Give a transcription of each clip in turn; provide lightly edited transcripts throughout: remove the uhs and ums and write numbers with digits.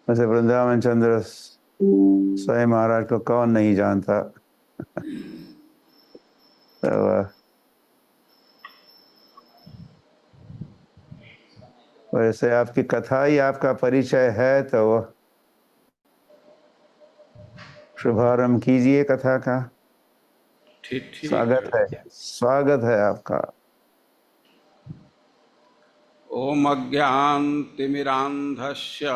वैसे वृंदावन चंद्र स्वयं महाराज को कौन नहीं जानता। तो वैसे आपकी कथा ही आपका परिचय है, तो शुभारंभ कीजिए कथा का। ठीक स्वागत है, स्वागत है आपका। ओम अज्ञानतिमिरान्धस्य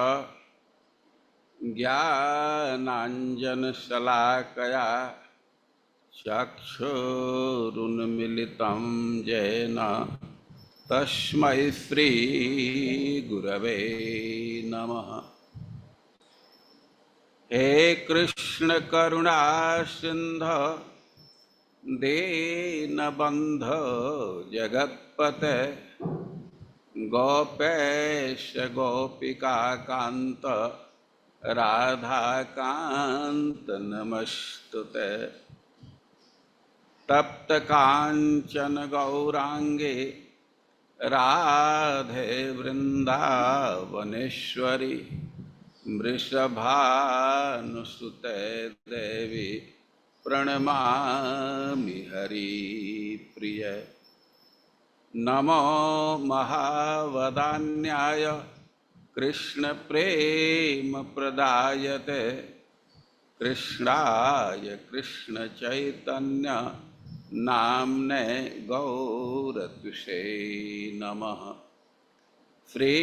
ज्ञानाञ्जनशलाकया चक्षुरुन्मिलितं येन तस्मै श्रीगुरवे नमः। हे कृष्ण करुणा सिन्धु दीनबन्धो जगत्पते गोपेश गोपिकान्त राधाकान्त नमस्तुते। तप्त कांचन गौरांगे राधे वृंदावनेश्वरी वृषभानुसुते देवी प्रणमामि हरिप्रिय। नमो महावदान्याय कृष्ण प्रेम प्रदायते कृष्णाय कृष्ण चैतन्य नाम्ने गौरत्विषे नमः। श्री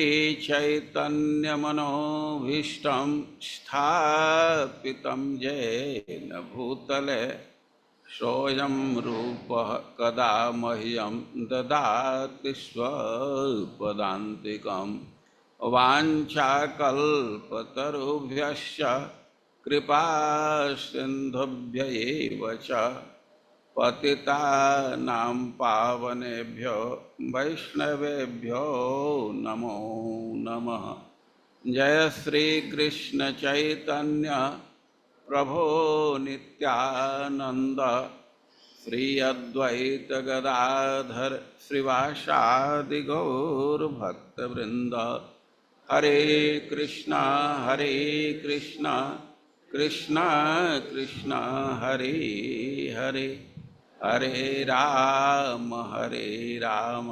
चैतन्य मनोभीष्टं स्थापितं येन भूतले सोऽयं रूपः कदा मह्यं ददाति स्वपदान्तिकं। वाञ्छाकल्पतरुभ्यश्च कृपा सिन्धुभ्य एव च पतितानां पावनेभ्यो वैष्णवेभ्यो नमो नमः। जय श्री कृष्ण चैतन्य प्रभो नित्यानंद श्री अद्वैत गदाधर श्रीवासादि गौर भक्तवृंद। हरे कृष्णा कृष्णा कृष्णा हरे हरे, हरे राम राम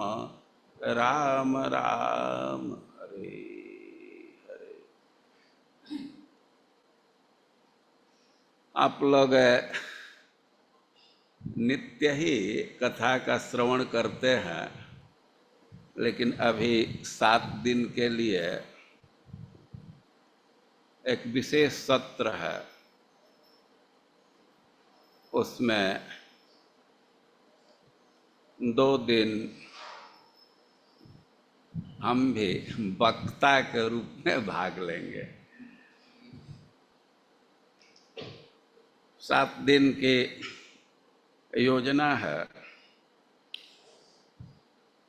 राम हरे हरे। आप लोग नित्य ही कथा का श्रवण करते हैं, लेकिन अभी 7 दिन के लिए एक विशेष सत्र है। उसमें 2 दिन हम भी वक्ता के रूप में भाग लेंगे। 7 दिन की योजना है,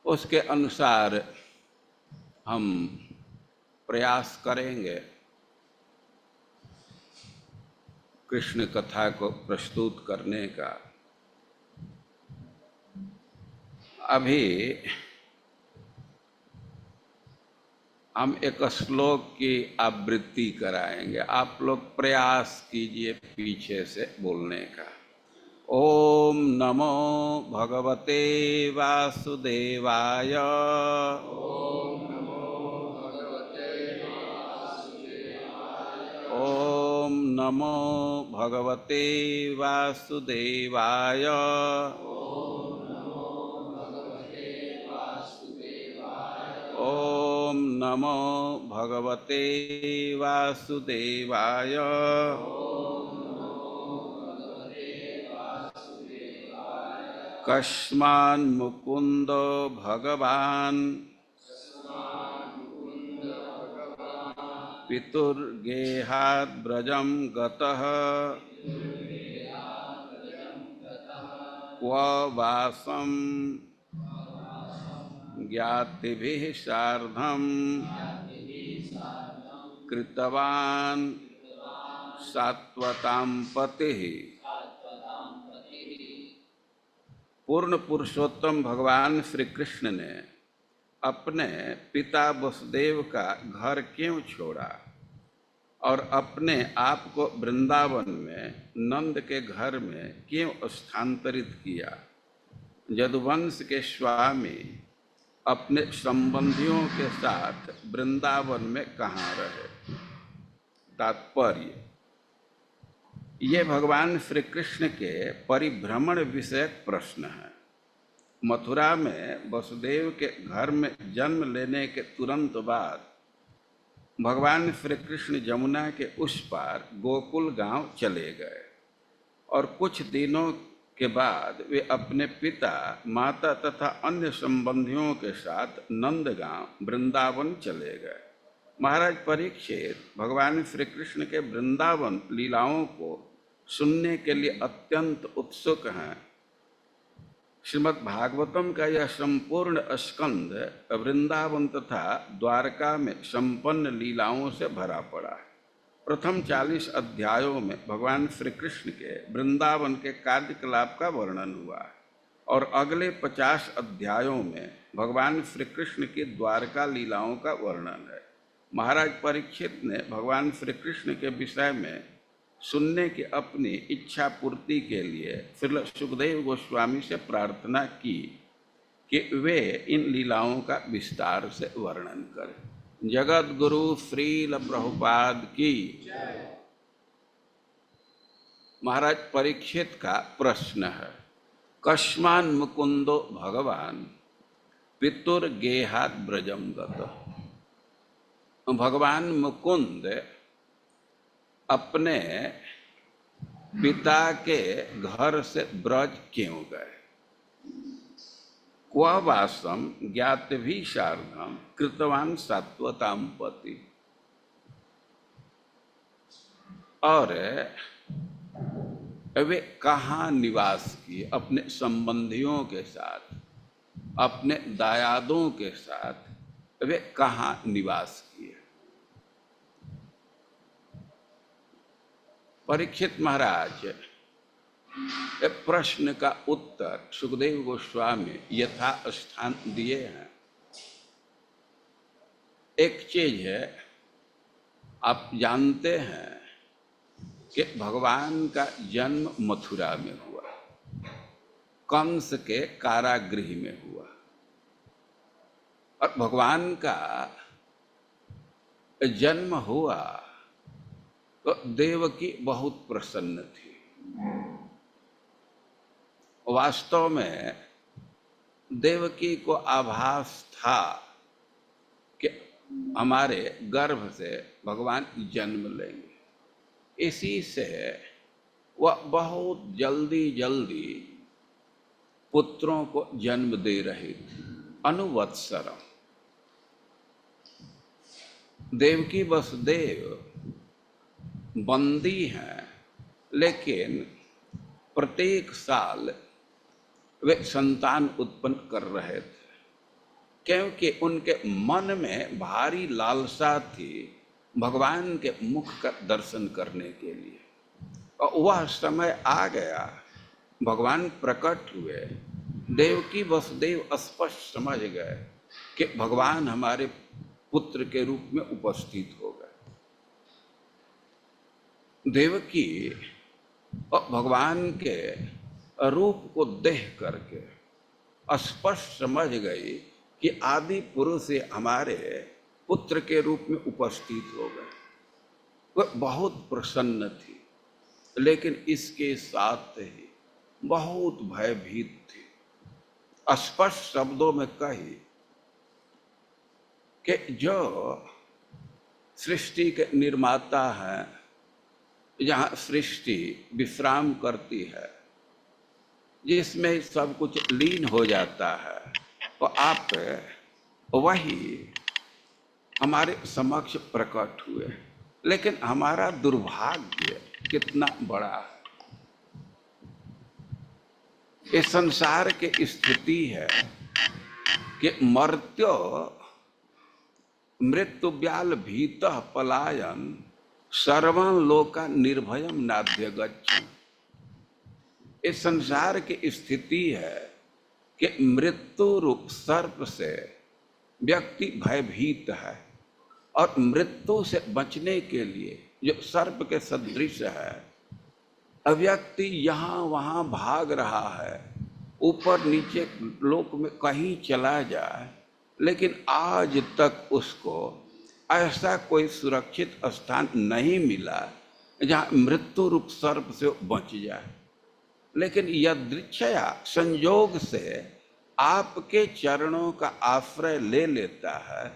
उसके अनुसार हम प्रयास करेंगे कृष्ण कथा को प्रस्तुत करने का। अभी हम एक श्लोक की आवृत्ति कराएंगे, आप लोग प्रयास कीजिए पीछे से बोलने का। ओम नमो भगवते वासुदेवाय। ओम नमो भगवते वासुदेवाय। ओम नमो भगवते वासुदेवाय। ओम नमो भगवते वासुदेवाय। ओम नमो भगवते वासुदेवाय। कस्मान्मुकुन्दो भगवान् पितुर्गेहात् व्रजं गतः क्व वासं ज्ञातिभिः सार्धं कृतवान् सात्वतां पतिः। पूर्ण पुरुषोत्तम भगवान श्री कृष्ण ने अपने पिता वसुदेव का घर क्यों छोड़ा? और अपने आप को वृंदावन में नंद के घर में क्यों स्थानांतरित किया? यदुवंश के स्वामी अपने संबंधियों के साथ वृंदावन में कहाँ रहे? तात्पर्य, ये भगवान श्री कृष्ण के परिभ्रमण विषयक प्रश्न है। मथुरा में वसुदेव के घर में जन्म लेने के तुरंत बाद भगवान श्री कृष्ण यमुना के उस पार गोकुल गांव चले गए और कुछ दिनों के बाद वे अपने पिता, माता तथा अन्य संबंधियों के साथ नंदगांव वृंदावन चले गए। महाराज परीक्षित भगवान श्री कृष्ण के वृंदावन लीलाओं को सुनने के लिए अत्यंत उत्सुक हैं। श्रीमद् भागवतम का यह संपूर्ण स्कंद वृंदावन तथा द्वारका में संपन्न लीलाओं से भरा पड़ा है। प्रथम 40 अध्यायों में भगवान श्री कृष्ण के वृंदावन के कार्यकलाप का वर्णन हुआ है और अगले 50 अध्यायों में भगवान श्री कृष्ण की द्वारका लीलाओं का वर्णन है। महाराज परीक्षित ने भगवान श्री कृष्ण के विषय में सुनने की अपनी इच्छा पूर्ति के लिए श्री सुखदेव गोस्वामी से प्रार्थना की कि वे इन लीलाओं का विस्तार से वर्णन करें। जगत गुरु श्रील प्रभुपाद की। महाराज परीक्षित का प्रश्न है, कस्मान मुकुंदो भगवान पितुर गेहात ब्रजम गत। भगवान मुकुंद अपने पिता के घर से ब्रज क्यों गए? क्व वासम ज्ञातभी शार्दम कृतवान सात्वताम पति। और वे कहाँ निवास किए? अपने संबंधियों के साथ, अपने दायादों के साथ वे कहाँ निवास किए? परीक्षित महाराज प्रश्न का उत्तर सुखदेव गोस्वामी यथा स्थान दिए हैं। एक चीज है, आप जानते हैं कि भगवान का जन्म मथुरा में हुआ, कंस के कारागृह में हुआ और भगवान का जन्म हुआ तो देवकी बहुत प्रसन्न थी। वास्तव में देवकी को आभास था कि हमारे गर्भ से भगवान जन्म लेंगे, इसी से वह बहुत जल्दी जल्दी पुत्रों को जन्म दे रही थी। अनुवत्सरम, देवकी वसुदेव बंदी हैं, लेकिन प्रत्येक साल वे संतान उत्पन्न कर रहे थे, क्योंकि उनके मन में भारी लालसा थी भगवान के मुख का दर्शन करने के लिए। और वह समय आ गया, भगवान प्रकट हुए, देवकी वसुदेव स्पष्ट समझ गए कि भगवान हमारे पुत्र के रूप में उपस्थित हो गए। देवकी और भगवान के रूप को देख करके स्पष्ट समझ गई कि आदि पुरुष हमारे पुत्र के रूप में उपस्थित हो गए। वह बहुत प्रसन्न थी, लेकिन इसके साथ ही बहुत भयभीत थी। स्पष्ट शब्दों में कही कि जो सृष्टि के निर्माता हैं, जहाँ सृष्टि विश्राम करती है, जिसमें सब कुछ लीन हो जाता है, तो आप वही हमारे समक्ष प्रकट हुए। लेकिन हमारा दुर्भाग्य कितना बड़ा है। ये संसार की स्थिति है कि मर्त्यो मृत्युव्याल भीतः पलायन सर्वं लोका निर्भयम नाद्य गच्छन्। इस संसार की स्थिति है कि मृत्यु रूप सर्प से व्यक्ति भयभीत है और मृत्यु से बचने के लिए जो सर्प के सदृश है, अव्यक्ति यहाँ वहाँ भाग रहा है, ऊपर नीचे लोक में कहीं चला जाए, लेकिन आज तक उसको ऐसा कोई सुरक्षित स्थान नहीं मिला जहाँ मृत्यु रूप सर्प से बच जाए। लेकिन यदृच्छया संयोग से आपके चरणों का आश्रय ले लेता है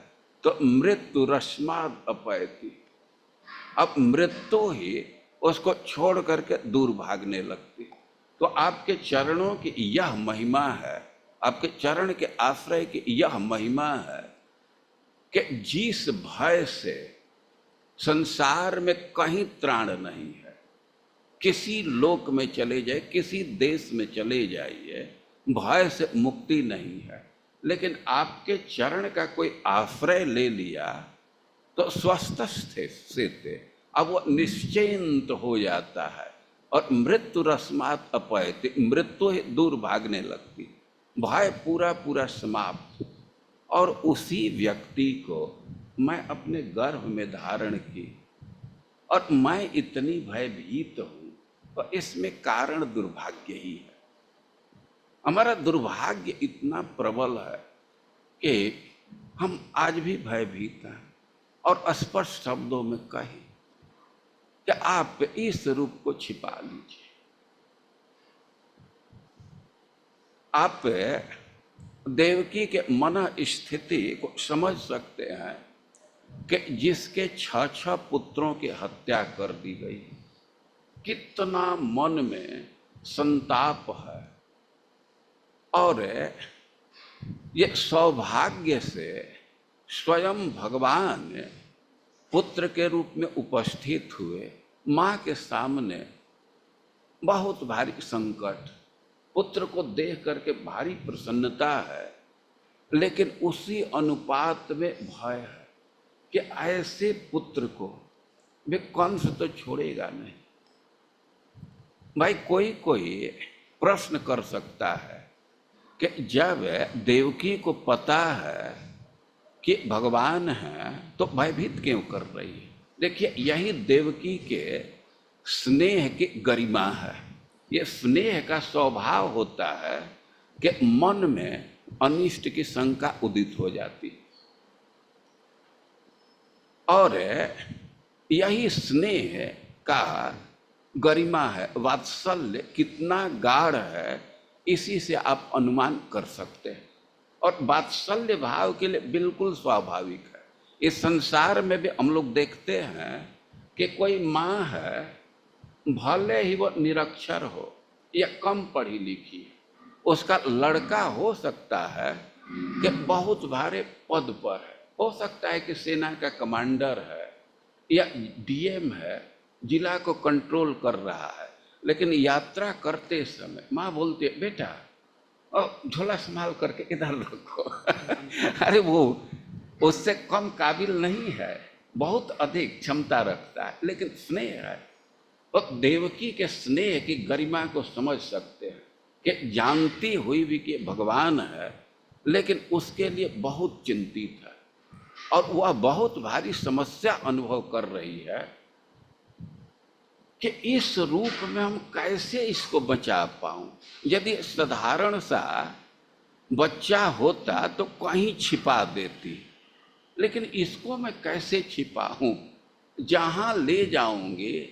तो मृत्यु रश्माद अपैति, अब मृत्यु ही उसको छोड़ करके दूर भागने लगती। तो आपके चरणों की यह महिमा है, आपके चरण के आश्रय की यह महिमा है कि जिस भय से संसार में कहीं त्राण नहीं है, किसी लोक में चले जाए, किसी देश में चले जाइए, भय से मुक्ति नहीं है। लेकिन आपके चरण का कोई आश्रय ले लिया तो स्वस्थ से अब वो निश्चिंत हो जाता है और मृत्यु रस्मात अपैति, मृत्यु ही दूर भागने लगती, भय पूरा पूरा समाप्त। और उसी व्यक्ति को मैं अपने गर्भ में धारण की और मैं इतनी भयभीत हूँ, तो इसमें कारण दुर्भाग्य ही है। हमारा दुर्भाग्य इतना प्रबल है कि हम आज भी भयभीत हैं और स्पष्ट शब्दों में कहें कि आप इस रूप को छिपा लीजिए। आप देवकी के मन स्थिति को समझ सकते हैं कि जिसके 6 पुत्रों की हत्या कर दी गई, कितना मन में संताप है। और ये सौभाग्य से स्वयं भगवान पुत्र के रूप में उपस्थित हुए, माँ के सामने बहुत भारी संकट, पुत्र को देख करके भारी प्रसन्नता है, लेकिन उसी अनुपात में भय है कि ऐसे पुत्र को वे कंस तो छोड़ेगा नहीं। भाई कोई कोई प्रश्न कर सकता है कि जब देवकी को पता है कि भगवान है तो भयभीत क्यों कर रही है। देखिए, यही देवकी के स्नेह की गरिमा है। ये स्नेह का स्वभाव होता है कि मन में अनिष्ट की शंका उदित हो जाती, और यही स्नेह का गरिमा है। वात्सल्य कितना गाढ़ है, इसी से आप अनुमान कर सकते हैं। और वात्सल्य भाव के लिए बिल्कुल स्वाभाविक है। इस संसार में भी हम लोग देखते हैं कि कोई माँ है, भले ही वो निरक्षर हो या कम पढ़ी लिखी, उसका लड़का हो सकता है कि बहुत भारे पद पर है, हो सकता है कि सेना का कमांडर है या डीएम है, जिला को कंट्रोल कर रहा है, लेकिन यात्रा करते समय माँ बोलती है, बेटा झोला संभाल करके इधर रखो। अरे वो उससे कम काबिल नहीं है, बहुत अधिक क्षमता रखता है, लेकिन स्नेह है। तो देवकी के स्नेह की गरिमा को समझ सकते हैं कि जानती हुई भी कि भगवान है, लेकिन उसके लिए बहुत चिंतित है और वह बहुत भारी समस्या अनुभव कर रही है कि इस रूप में हम कैसे इसको बचा पाऊं। यदि साधारण सा बच्चा होता तो कहीं छिपा देती, लेकिन इसको मैं कैसे छिपाऊं। जहां ले जाऊंगे,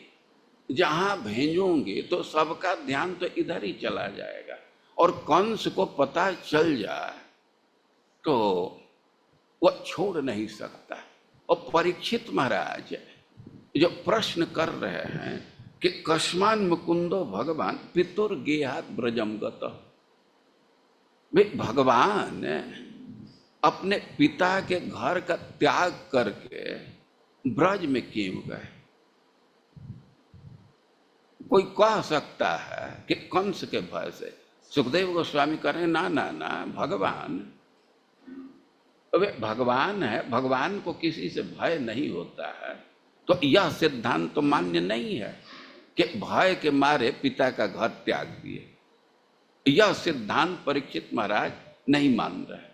जहां भेजोगे तो सबका ध्यान तो इधर ही चला जाएगा, और कंस को पता चल जाए तो वह छोड़ नहीं सकता। और परीक्षित महाराज जो प्रश्न कर रहे हैं कि कस्मान मुकुंदो भगवान पितुर गेहात ब्रजम गत, वे भगवान अपने पिता के घर का त्याग करके ब्रज में क्यों गए। कोई कह सकता है कि कंस के भय से। सुखदेव गोस्वामी करें ना ना ना, भगवान वे भगवान है, भगवान को किसी से भय नहीं होता है। तो यह सिद्धांत तो मान्य नहीं है कि भय के मारे पिता का घर त्याग दिए। यह सिद्धांत परीक्षित महाराज नहीं मान रहे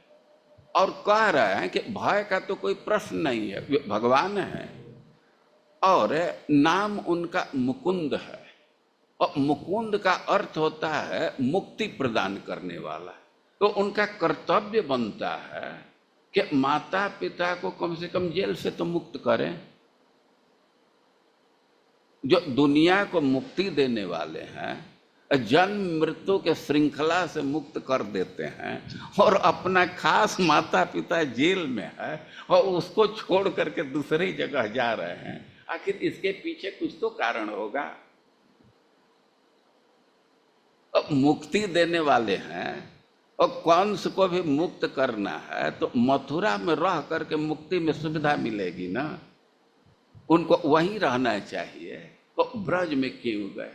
और कह रहे हैं कि भय का तो कोई प्रश्न नहीं है, वे भगवान है और नाम उनका मुकुंद है, और मुकुंद का अर्थ होता है मुक्ति प्रदान करने वाला। तो उनका कर्तव्य बनता है कि माता पिता को कम से कम जेल से तो मुक्त करें। जो दुनिया को मुक्ति देने वाले हैं, जन्म मृत्यु के श्रृंखला से मुक्त कर देते हैं, और अपना खास माता पिता जेल में है और उसको छोड़ करके दूसरी जगह जा रहे हैं। आखिर इसके पीछे कुछ तो कारण होगा। अब मुक्ति देने वाले हैं और कंस को भी मुक्त करना है, तो मथुरा में रह करके मुक्ति में सुविधा मिलेगी ना, उनको वहीं रहना चाहिए। तो ब्रज में क्यों गए?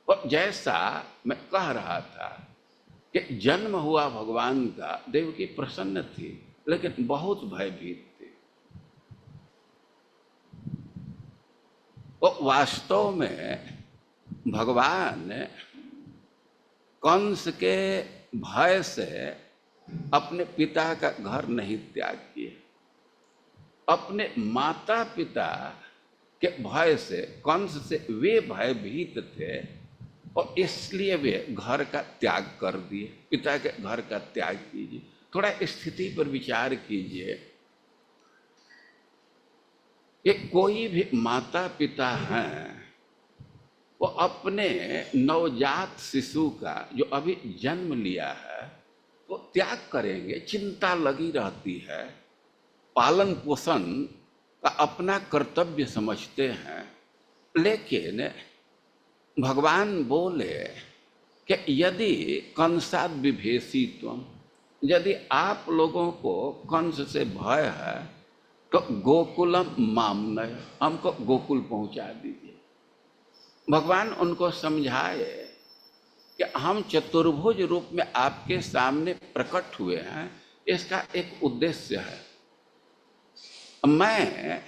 और जैसा मैं कह रहा था कि जन्म हुआ भगवान का, देवकी प्रसन्न थी लेकिन बहुत भयभीत थी। और वास्तव में भगवान कंस के भय से अपने पिता का घर नहीं त्याग किए, अपने माता पिता के भय से, कंस से वे भयभीत थे और इसलिए वे घर का त्याग कर दिए। पिता के घर का त्याग कीजिए, थोड़ा स्थिति पर विचार कीजिए। ये कोई भी माता पिता हैं, वो अपने नवजात शिशु का जो अभी जन्म लिया है वो त्याग करेंगे, चिंता लगी रहती है, पालन पोषण का अपना कर्तव्य समझते हैं। लेकिन भगवान बोले कि यदि कंसाद विभेषित्वम, यदि आप लोगों को कंस से भय है तो गोकुलम मामनय, हमको गोकुल पहुंचा दीजिए। भगवान उनको समझाए कि हम चतुर्भुज रूप में आपके सामने प्रकट हुए हैं, इसका एक उद्देश्य है। मैं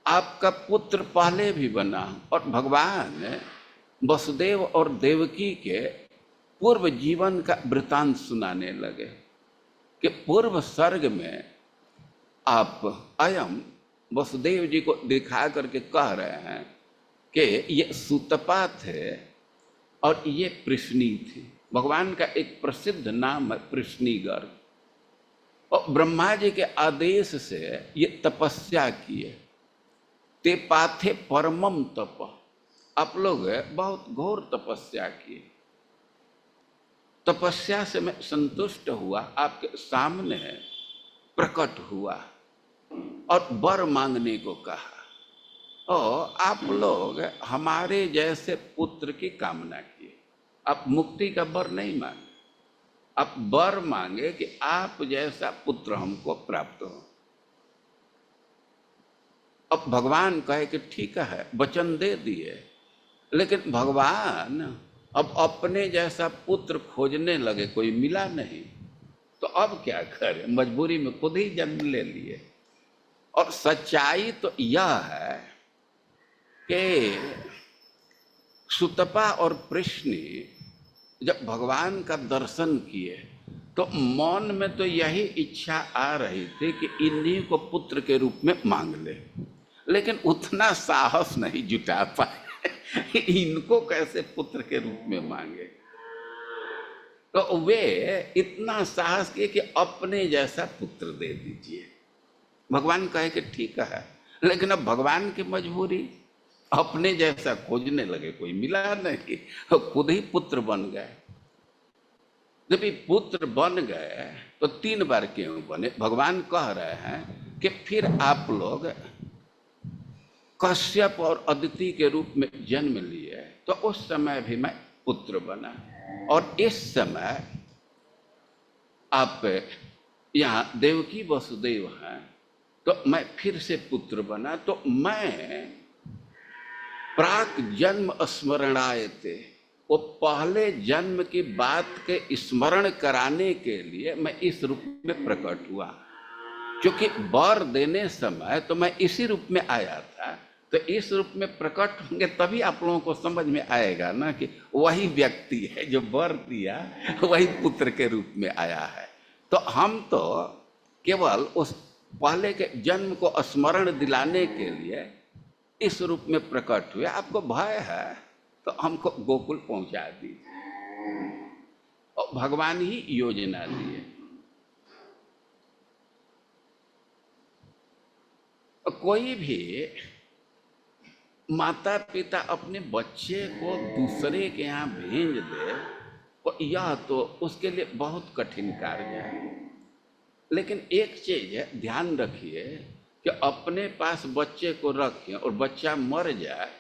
आपका पुत्र पहले भी बना, और भगवान वसुदेव और देवकी के पूर्व जीवन का वृतांत सुनाने लगे कि पूर्व सर्ग में आप अयम वसुदेव जी को दिखा करके कह रहे हैं कि ये सुतपा थे और ये पृश्नी थी। भगवान का एक प्रसिद्ध नाम है पृश्नीगर। और ब्रह्मा जी के आदेश से ये तपस्या किए। ते पाथे परमम तप, आप लोग बहुत घोर तपस्या किए। तपस्या से मैं संतुष्ट हुआ, आपके सामने प्रकट हुआ और वर मांगने को कहा। और आप लोग हमारे जैसे पुत्र की कामना किए। आप मुक्ति का वर नहीं मांगे, आप वर मांगे कि आप जैसा पुत्र हमको प्राप्त हो। अब भगवान कहे कि ठीक है, वचन दे दिए, लेकिन भगवान अब अपने जैसा पुत्र खोजने लगे, कोई मिला नहीं। तो अब क्या करें, मजबूरी में खुद ही जन्म ले लिए। और सच्चाई तो यह है कि सुतपा और पृश्नी जब भगवान का दर्शन किए तो मन में तो यही इच्छा आ रही थी कि इन्हीं को पुत्र के रूप में मांग ले, लेकिन उतना साहस नहीं जुटा पाए इनको कैसे पुत्र के रूप में मांगे। तो वे इतना साहस किए कि अपने जैसा पुत्र दे दीजिए। भगवान कहे कि ठीक है, लेकिन अब भगवान की मजबूरी, अपने जैसा खोजने लगे, कोई मिला नहीं, खुद ही पुत्र बन गए। जब ये पुत्र बन गए तो 3 बार क्यों बने? भगवान कह रहे हैं कि फिर आप लोग कश्यप और अदिति के रूप में जन्म लिए, तो उस समय भी मैं पुत्र बना, और इस समय आप यहाँ देवकी वसुदेव हैं तो मैं फिर से पुत्र बना। तो मैं प्राक जन्म स्मरणाय थे, वो पहले जन्म की बात के स्मरण कराने के लिए मैं इस रूप में प्रकट हुआ। क्योंकि वर देने समय तो मैं इसी रूप में आया था, तो इस रूप में प्रकट होंगे तभी आप लोगों को समझ में आएगा ना कि वही व्यक्ति है जो वर दिया, वही पुत्र के रूप में आया है। तो हम तो केवल उस पहले के जन्म को स्मरण दिलाने के लिए इस रूप में प्रकट हुए। आपको भय है तो हमको गोकुल पहुंचा दीजिए, और भगवान ही योजना दिए। कोई भी माता पिता अपने बच्चे को दूसरे के यहाँ भेज दे तो यह तो उसके लिए बहुत कठिन कार्य है। लेकिन एक चीज है, ध्यान रखिए कि अपने पास बच्चे को रखें और बच्चा मर जाए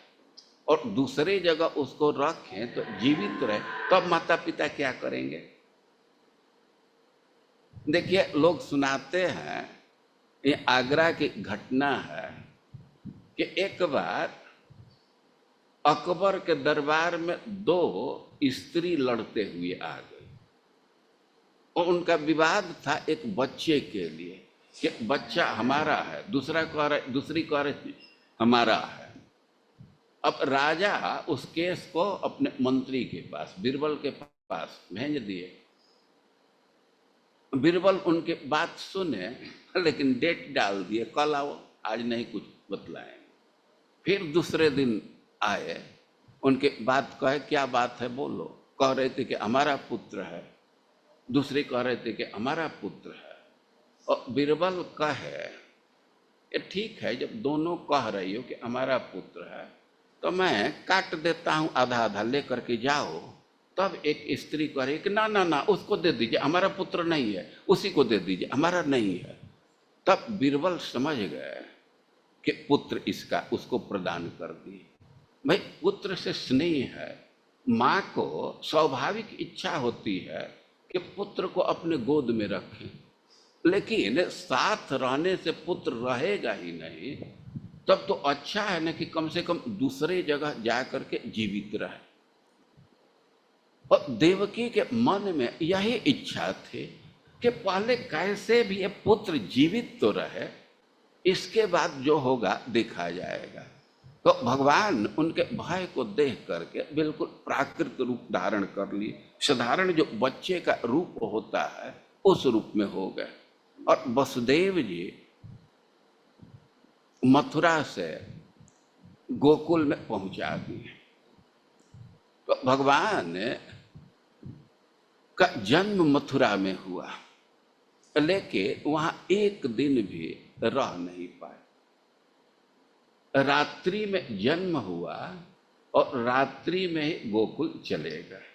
और दूसरे जगह उसको रखें तो जीवित रहे, तब माता पिता क्या करेंगे? देखिए, लोग सुनाते हैं, ये आगरा की घटना है कि एक बार अकबर के दरबार में दो स्त्री लड़ते हुए आ गई और उनका विवाद था एक बच्चे के लिए कि बच्चा हमारा है, दूसरी कह रही हमारा है। अब राजा उस केस को अपने मंत्री के पास, बीरबल के पास भेज दिए। बीरबल उनके बात सुने, लेकिन डेट डाल दिए, कल आओ, आज नहीं कुछ बतलाएं। फिर दूसरे दिन आए, उनके बात कहे, क्या बात है बोलो। कह रहे थे कि हमारा पुत्र है, दूसरे कह रहे थे कि हमारा पुत्र है। और बीरबल कहे, ये ठीक है, जब दोनों कह रही हो कि हमारा पुत्र है तो मैं काट देता हूं, आधा आधा लेकर के जाओ। तब एक स्त्री कह रही कि ना ना ना, उसको दे दीजिए, हमारा पुत्र नहीं है, उसी को दे दीजिए, हमारा नहीं है। तब बीरबल समझ गए कि पुत्र इसका, उसको प्रदान कर दिए। भाई, पुत्र से स्नेह है, माँ को स्वाभाविक इच्छा होती है कि पुत्र को अपने गोद में रखें, लेकिन साथ रहने से पुत्र रहेगा ही नहीं, तब तो अच्छा है ना कि कम से कम दूसरे जगह जाकर के जीवित रहे। और देवकी के मन में यही इच्छा थी कि पहले कैसे भी ये पुत्र जीवित तो रहे, इसके बाद जो होगा देखा जाएगा। तो भगवान उनके भय को देख करके बिल्कुल प्राकृत रूप धारण कर लिए। साधारण जो बच्चे का रूप होता है उस रूप में हो गए और वसुदेव जी मथुरा से गोकुल में पहुंचा दिए। तो भगवान का जन्म मथुरा में हुआ, लेकिन वहां एक दिन भी रह नहीं पाए। रात्रि में जन्म हुआ और रात्रि में ही गोकुल चले गए।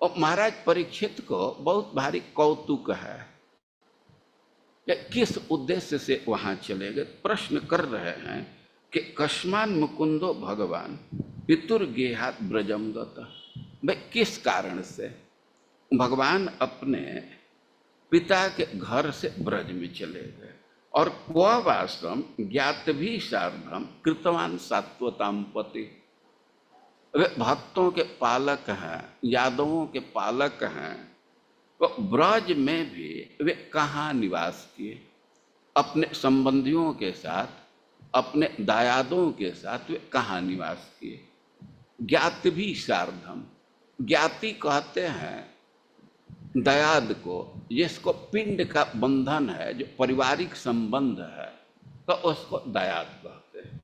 और महाराज परीक्षित को बहुत भारी कौतुक है कि किस उद्देश्य से वहां चले गए। प्रश्न कर रहे हैं कि कस्मान मुकुंदो भगवान पितुर गेहात ब्रजम गत। भाई, किस कारण से भगवान अपने पिता के घर से ब्रज में चले गए और क्ववासम ज्ञात भी सार्धम कृतवान सात्वताम पति। वे भक्तों के पालक हैं, यादवों के पालक हैं, तो ब्रज में भी वे कहाँ निवास किए? अपने संबंधियों के साथ, अपने दायादों के साथ वे कहाँ निवास किए? ज्ञात भी सार्धम, ज्ञाति कहते हैं दयाद को, जिसको पिंड का बंधन है, जो पारिवारिक संबंध है, तो उसको दयाद कहते हैं।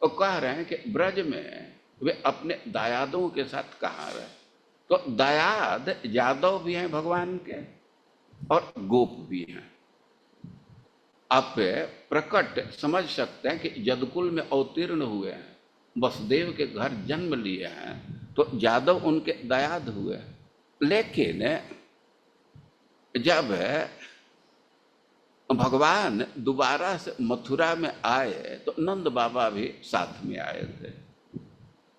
वो कह रहे हैं कि ब्रज में वे अपने दायादों के साथ कहाँ रहे। तो दायाद यादव भी हैं भगवान के और गोप भी हैं। आप प्रकट समझ सकते हैं कि यदुकुल में अवतीर्ण हुए हैं, वसुदेव के घर जन्म लिए हैं, तो यादव उनके दायाद हुए। लेकिन जब भगवान दोबारा से मथुरा में आए तो नंद बाबा भी साथ में आए थे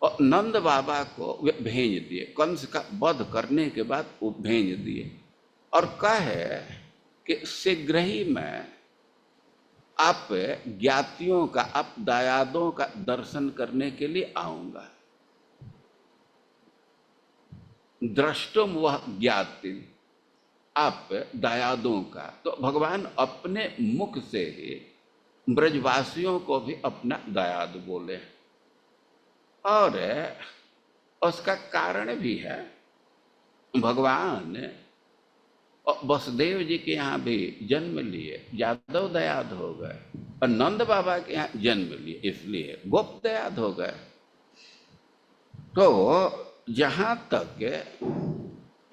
और नंद बाबा को वे भेज दिए। कंस का वध करने के बाद वो भेज दिए और कहे कि शीघ्र ही मैं आप ज्ञातियों का, आप दायादों का दर्शन करने के लिए आऊंगा। द्रष्टुम वह ज्ञाति, आप दायादों का। तो भगवान अपने मुख से ही ब्रजवासियों को भी अपना दायाद बोले और उसका कारण भी है। भगवान और वसुदेव जी के यहाँ भी जन्म लिए, यादव दयाद हो गए, और नंद बाबा के यहाँ जन्म लिए इसलिए गोप दयाद हो गए। तो जहाँ तक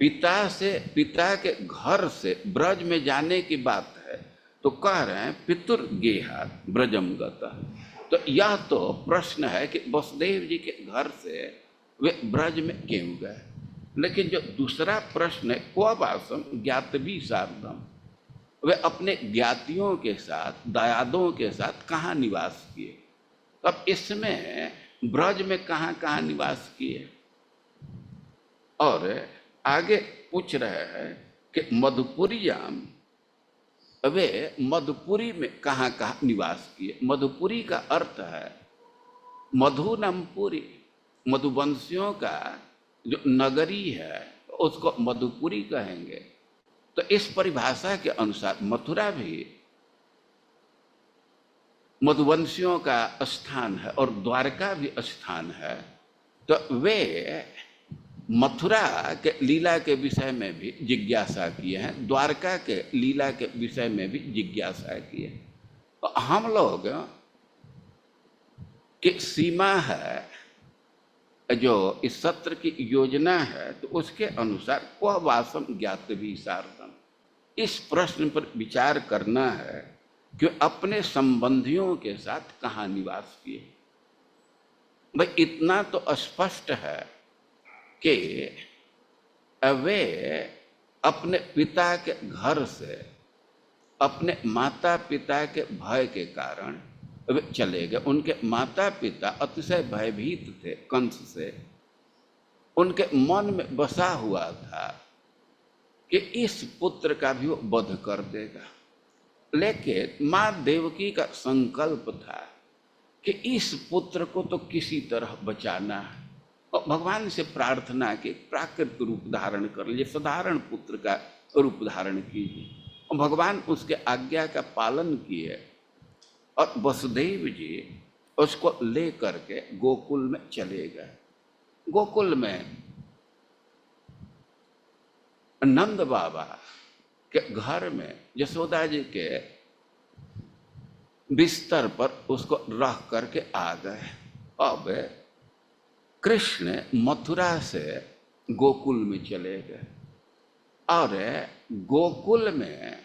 पिता के घर से ब्रज में जाने की बात है, तो कह रहे हैं पितुर गेहात ब्रजम गतः। तो यह तो प्रश्न है कि वसुदेव जी के घर से वे ब्रज में क्यों गए। लेकिन जो दूसरा प्रश्न है क्व वासम ज्ञातवी सार्धम, वे अपने ज्ञातियों के साथ दयादों के साथ कहाँ निवास किए। अब इसमें ब्रज में कहाँ कहाँ निवास किए, और आगे पूछ रहे हैं कि मधुपुरियाम, वे मधुपुरी में कहाँ कहाँ निवास किए। मधुपुरी का अर्थ है मधुनमपुरी, मधुवंशियों का जो नगरी है उसको मधुपुरी कहेंगे। तो इस परिभाषा के अनुसार मथुरा भी मधुवंशियों का स्थान है और द्वारका भी स्थान है। तो वे मथुरा के लीला के विषय में भी जिज्ञासा किए हैं, द्वारका के लीला के विषय में भी जिज्ञासा किए। तो हम लोग की सीमा है, जो इस सत्र की योजना है, तो उसके अनुसार क्व वासम ज्ञातवी सार्धम, इस प्रश्न पर विचार करना है कि अपने संबंधियों के साथ कहाँ निवास किए। भाई इतना तो स्पष्ट है कि वे अपने पिता के घर से अपने माता पिता के भय के कारण वे चले गए। उनके माता पिता अतिशय भयभीत थे कंस से, उनके मन में बसा हुआ था कि इस पुत्र का भी वो वध कर देगा। लेकिन माँ देवकी का संकल्प था कि इस पुत्र को तो किसी तरह बचाना है, और भगवान से प्रार्थना की प्राकृत रूप धारण कर लीजिए, साधारण पुत्र का रूप धारण कीजिए। और भगवान उसके आज्ञा का पालन किए और वसुदेव जी उसको ले करके गोकुल में चले गए। गोकुल में नंद बाबा के घर में यशोदा जी के बिस्तर पर उसको रख करके आ गए। अब कृष्ण मथुरा से गोकुल में चले गए, और गोकुल में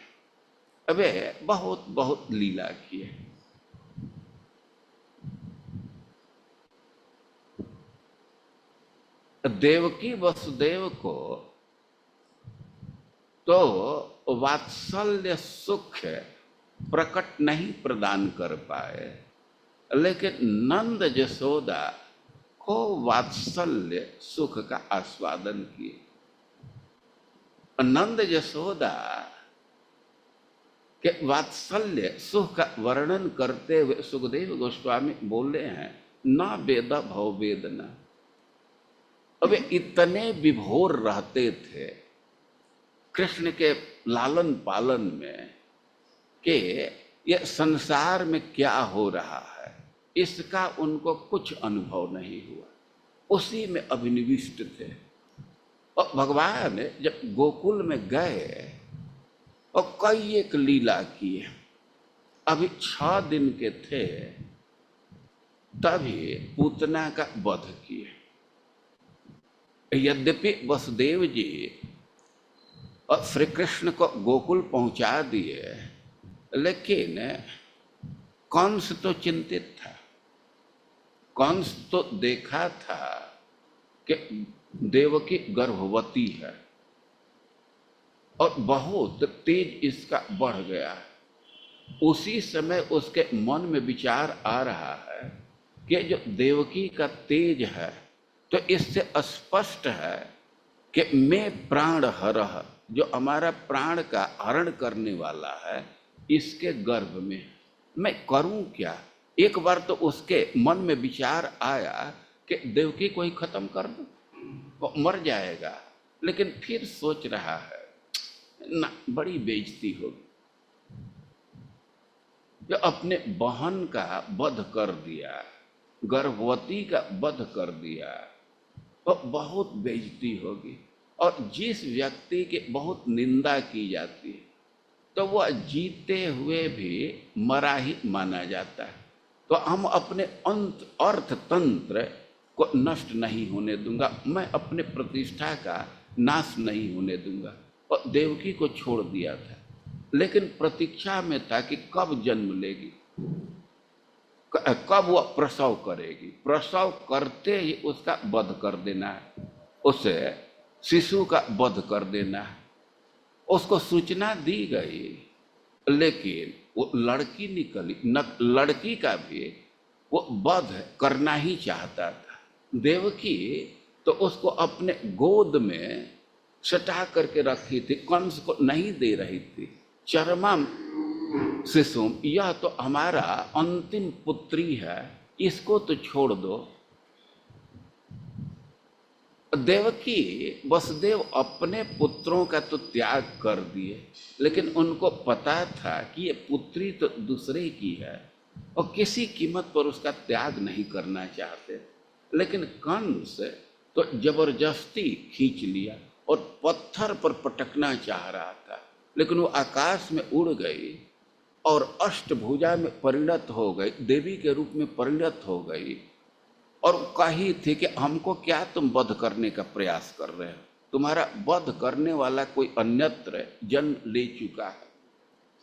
वे बहुत बहुत लीला किए। देवकी वसुदेव को तो वात्सल्य सुख प्रकट नहीं प्रदान कर पाए, लेकिन नंद यशोदा को वात्सल्य सुख का आस्वादन किए। नंद यशोदा के वात्सल्य सुख का वर्णन करते हुए सुखदेव गोस्वामी बोले हैं, न वेद भव वेदना। अब इतने विभोर रहते थे कृष्ण के लालन पालन में कि ये संसार में क्या हो रहा है इसका उनको कुछ अनुभव नहीं हुआ, उसी में अभिनिविष्ट थे। और भगवान जब गोकुल में गए और कई एक लीला किए, अभी 6 दिन के थे तभी पूतना का वध किए। यद्यपि वसुदेव जी और श्री कृष्ण को गोकुल पहुंचा दिए, लेकिन कंस तो चिंतित था। कंस तो देखा था कि देवकी गर्भवती है और बहुत तेज इसका बढ़ गया है। उसी समय उसके मन में विचार आ रहा है कि जो देवकी का तेज है, तो इससे स्पष्ट है कि मैं प्राण हरह, जो हमारा प्राण का हरण करने वाला है, इसके गर्भ में मैं करूं क्या। एक बार तो उसके मन में विचार आया कि देवकी को ही खत्म कर दूं, वो मर जाएगा। लेकिन फिर सोच रहा है ना, बड़ी बेइज्जती होगी, जो अपने बहन का वध कर दिया, गर्भवती का वध कर दिया, तो बहुत बेइज्जती होगी। और जिस व्यक्ति की बहुत निंदा की जाती है तो वह जीते हुए भी मरा ही माना जाता है। तो हम अपने अर्थ तंत्र को नष्ट नहीं होने दूंगा, मैं अपने प्रतिष्ठा का नाश नहीं होने दूंगा। और देवकी को छोड़ दिया था, लेकिन प्रतीक्षा में था कि कब जन्म लेगी, कब वह प्रसव करेगी। प्रसव करते ही उसका वध कर देना है, उसे शिशु का वध कर देना है। उसको सूचना दी गई, लेकिन वो लड़की निकली न, लड़की का भी वो वध करना ही चाहता था। देवकी तो उसको अपने गोद में सटा करके रखी थी, कंस को नहीं दे रही थी। चरमा शिशुम, यह तो हमारा अंतिम पुत्री है, इसको तो छोड़ दो। देवकी वसुदेव अपने पुत्रों का तो त्याग कर दिए, लेकिन उनको पता था कि ये पुत्री तो दूसरे की है और किसी कीमत पर उसका त्याग नहीं करना चाहते। लेकिन कंस तो जबरदस्ती खींच लिया और पत्थर पर पटकना चाह रहा था, लेकिन वो आकाश में उड़ गई और अष्टभुजा में परिणत हो गई, देवी के रूप में परिणत हो गई। और कही थी कि हमको क्या तुम वध करने का प्रयास कर रहे हो, तुम्हारा वध करने वाला कोई अन्यत्र जन्म ले चुका है।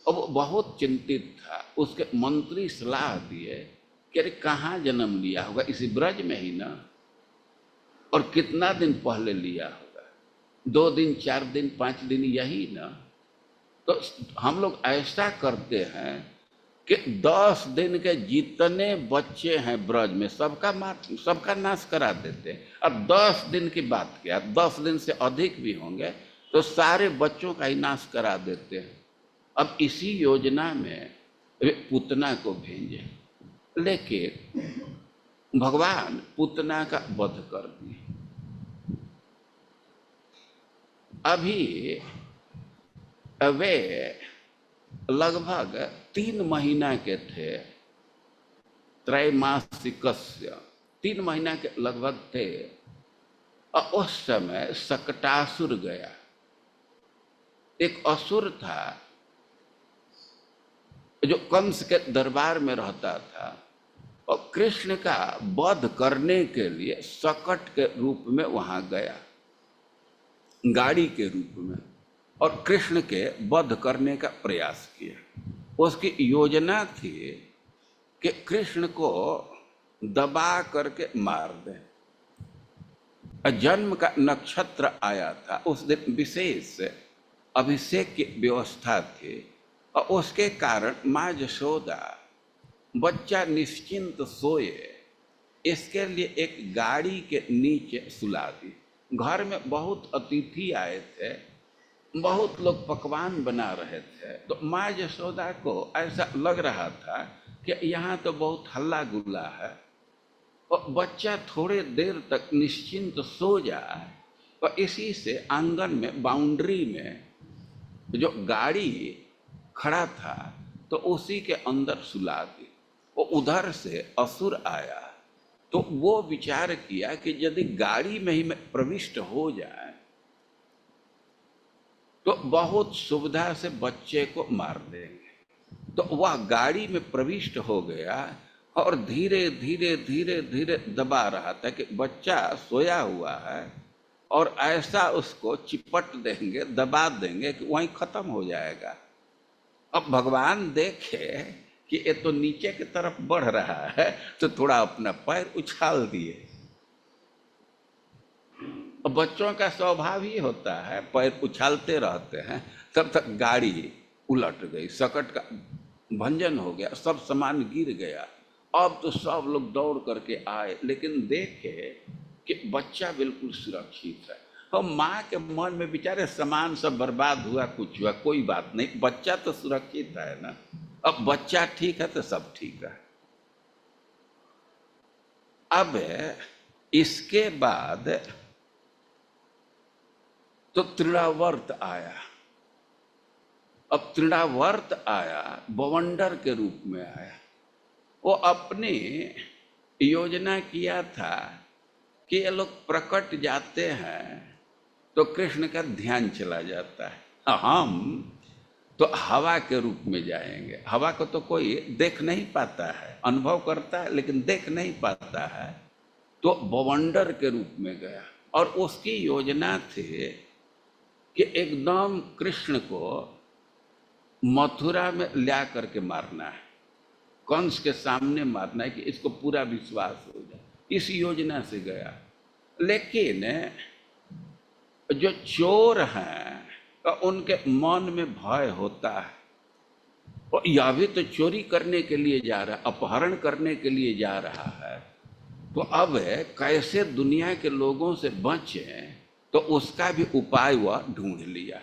अब वो बहुत चिंतित था। उसके मंत्री सलाह दिए कि अरे कहाँ जन्म लिया होगा, इसी ब्रज में ही ना, और कितना दिन पहले लिया होगा, 2 दिन 4 दिन 5 दिन यही ना। तो हम लोग ऐसा करते हैं कि 10 दिन के जितने बच्चे हैं ब्रज में सबका नाश करा देते हैं। अब 10 दिन की बात किया, 10 दिन से अधिक भी होंगे तो सारे बच्चों का ही नाश करा देते हैं। अब इसी योजना में पूतना को भेजे, लेकिन भगवान पूतना का वध कर दिए। अभी वे लगभग 3 महीना के थे, त्रैमासिकस्य 3 महीना के लगभग थे। और उस समय शकटासुर गया। एक असुर था जो कंस के दरबार में रहता था और कृष्ण का वध करने के लिए शकट के रूप में वहां गया, गाड़ी के रूप में, और कृष्ण के वध करने का प्रयास किया। उसकी योजना थी कि कृष्ण को दबा करके मार दे। जन्म का नक्षत्र आया था, उस दिन विशेष अभिषेक की व्यवस्था थी और उसके कारण माँ यशोदा बच्चा निश्चिंत सोए इसके लिए एक गाड़ी के नीचे सुला दी। घर में बहुत अतिथि आए थे, बहुत लोग पकवान बना रहे थे, तो माँ यशोदा को ऐसा लग रहा था कि यहाँ तो बहुत हल्ला गुल्ला है और बच्चा थोड़े देर तक निश्चिंत सो जाए। और इसी से आंगन में बाउंड्री में जो गाड़ी खड़ा था तो उसी के अंदर सुला दी। वो उधर से असुर आया तो वो विचार किया कि यदि गाड़ी में ही मैं प्रविष्ट हो जाए तो बहुत सुविधा से बच्चे को मार देंगे। तो वह गाड़ी में प्रविष्ट हो गया और धीरे धीरे धीरे धीरे दबा रहा था कि बच्चा सोया हुआ है और ऐसा उसको चिपट देंगे, दबा देंगे कि वहीं खत्म हो जाएगा। अब भगवान देखे कि ये तो नीचे की तरफ बढ़ रहा है तो थोड़ा अपना पैर उछाल दिए। बच्चों का स्वभाव ही होता है, पैर उछालते रहते हैं। तब तक गाड़ी उलट गई, सकट का भंजन हो गया, सब सामान गिर गया। अब तो सब लोग दौड़ करके आए, लेकिन देखे कि बच्चा बिल्कुल सुरक्षित है। और माँ के मन में बेचारे सामान सब बर्बाद हुआ, कुछ हुआ, कोई बात नहीं, बच्चा तो सुरक्षित है ना। अब बच्चा ठीक है तो सब ठीक है। अब इसके बाद तो तृणावर्त आया। अब तृणावर्त आया, बवंडर के रूप में आया। वो अपनी योजना किया था कि ये लोग प्रकट जाते हैं तो कृष्ण का ध्यान चला जाता है। हम तो हवा के रूप में जाएंगे। हवा को तो कोई देख नहीं पाता है, अनुभव करता है लेकिन देख नहीं पाता है। तो बवंडर के रूप में गया और उसकी योजना थी कि एकदम कृष्ण को मथुरा में ला करके मारना है, कंस के सामने मारना है कि इसको पूरा विश्वास हो जाए। इस योजना से गया, लेकिन जो चोर हैं तो उनके मन में भय होता है। और यह भी तो चोरी करने के लिए जा रहा है, अपहरण करने के लिए जा रहा है, तो अब कैसे दुनिया के लोगों से बचे, तो उसका भी उपाय वह ढूंढ लिया।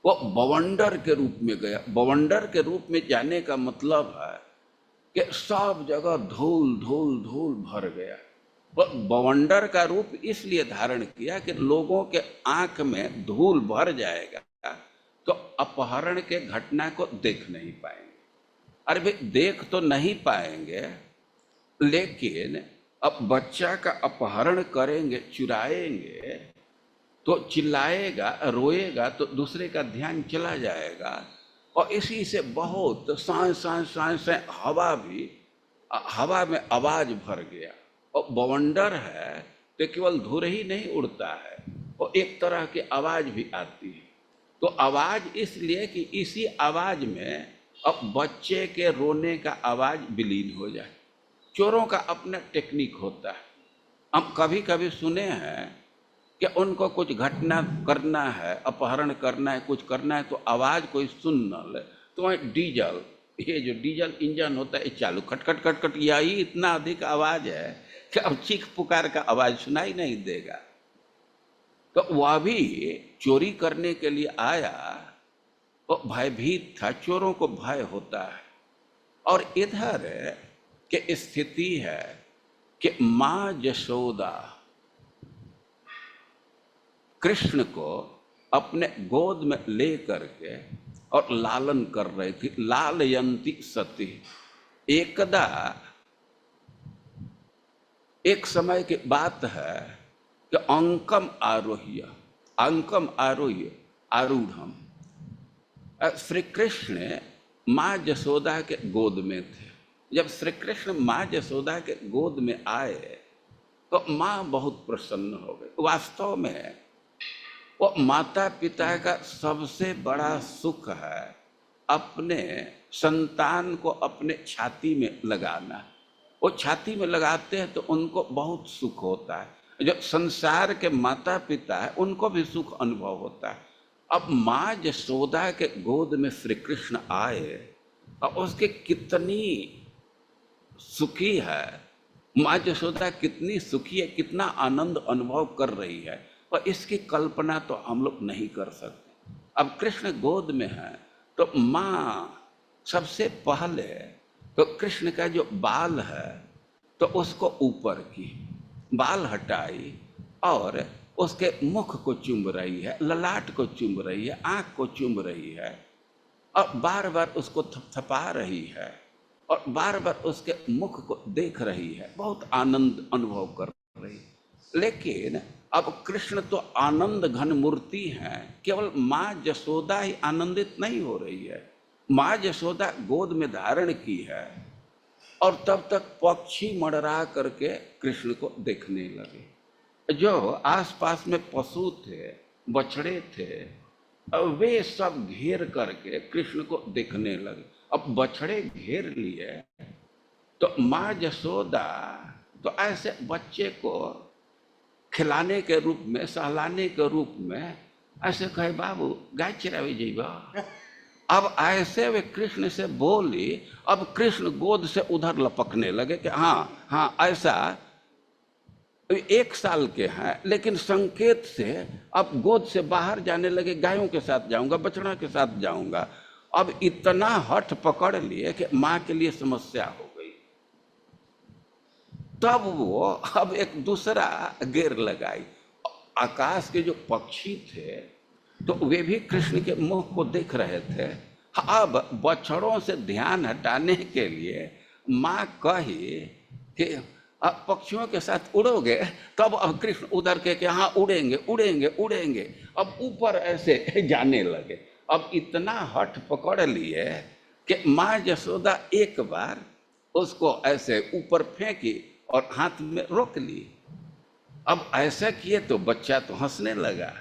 वो बवंडर के रूप में गया। बवंडर के रूप में जाने का मतलब है कि सब जगह धूल धूल धूल भर गया। वो बवंडर का रूप इसलिए धारण किया कि लोगों के आंख में धूल भर जाएगा तो अपहरण के घटना को देख नहीं पाएंगे। अरे भाई, देख तो नहीं पाएंगे, लेकिन अब बच्चा का अपहरण करेंगे, चुराएंगे, तो चिल्लाएगा, रोएगा तो दूसरे का ध्यान चला जाएगा। और इसी से बहुत सांस हवा में आवाज भर गया। और बवंडर है तो केवल धूल ही नहीं उड़ता है, और एक तरह की आवाज भी आती है। तो आवाज इसलिए कि इसी आवाज में अब बच्चे के रोने का आवाज विलीन हो जाए। चोरों का अपना टेक्निक होता है। हम कभी कभी सुने हैं कि उनको कुछ घटना करना है, अपहरण करना है, कुछ करना है, तो आवाज कोई सुन न ले तो वहीं डीजल, ये जो डीजल इंजन होता है चालू, खट खट खट खट, यही इतना अधिक आवाज है कि अब चीख पुकार का आवाज सुनाई नहीं देगा। तो वह भी चोरी करने के लिए आया, वो भयभीत था, चोरों को भय होता है। और इधर के स्थिति है कि मां यशोदा कृष्ण को अपने गोद में ले करके और लालन कर रही थी। लालयंती सती। एकदा एक समय की बात है कि अंकम आरोह्य आरूढ़म, श्री कृष्ण माँ यशोदा के गोद में थे। जब श्री कृष्ण माँ यशोदा के गोद में आए तो माँ बहुत प्रसन्न हो गई। वास्तव में वो माता पिता का सबसे बड़ा सुख है अपने संतान को अपने छाती में लगाना। वो छाती में लगाते हैं तो उनको बहुत सुख होता है। जो संसार के माता पिता है उनको भी सुख अनुभव होता है। अब माँ यशोदा के गोद में श्री कृष्ण आए और उसके कितनी सुखी है, माँ यशोदा कितनी सुखी है, कितना आनंद अनुभव कर रही है, और इसकी कल्पना तो हम लोग नहीं कर सकते। अब कृष्ण गोद में है तो माँ सबसे पहले तो कृष्ण का जो बाल है तो उसको ऊपर की बाल हटाई और उसके मुख को चूम रही है, ललाट को चूम रही है, आंख को चूम रही है, और बार बार उसको थपथपा रही है और बार बार उसके मुख को देख रही है, बहुत आनंद अनुभव कर रही है। लेकिन अब कृष्ण तो आनंद घन मूर्ति हैं, केवल माँ यशोदा ही आनंदित नहीं हो रही है। माँ यशोदा गोद में धारण की है और तब तक पक्षी मंडरा करके कृष्ण को देखने लगे। जो आसपास में पशु थे, बछड़े थे, वे सब घेर करके कृष्ण को देखने लगे। अब बछड़े घेर लिए तो माँ यशोदा तो ऐसे बच्चे को खिलाने के रूप में, सहलाने के रूप में ऐसे कहे, बाबू गाय चरावे जीवा। अब ऐसे वे कृष्ण से बोली। अब कृष्ण गोद से उधर लपकने लगे कि हाँ हाँ ऐसा। 1 साल के हैं लेकिन संकेत से अब गोद से बाहर जाने लगे, गायों के साथ जाऊंगा, बछड़ा के साथ जाऊंगा। अब इतना हठ पकड़ लिए कि माँ के लिए समस्या हो गई। तब वो अब एक दूसरा गेर लगाई। आकाश के जो पक्षी थे तो वे भी कृष्ण के मुख को देख रहे थे। अब बछड़ों से ध्यान हटाने के लिए माँ कही कि अब पक्षियों के साथ उड़ोगे तब अब कृष्ण उधर के हाँ उड़ेंगे उड़ेंगे उड़ेंगे, अब ऊपर ऐसे जाने लगे। अब इतना हठ पकड़ लिए कि माँ यशोदा एक बार उसको ऐसे ऊपर फेंकी और हाथ में रोक ली। अब ऐसा किए तो बच्चा तो हंसने लगा,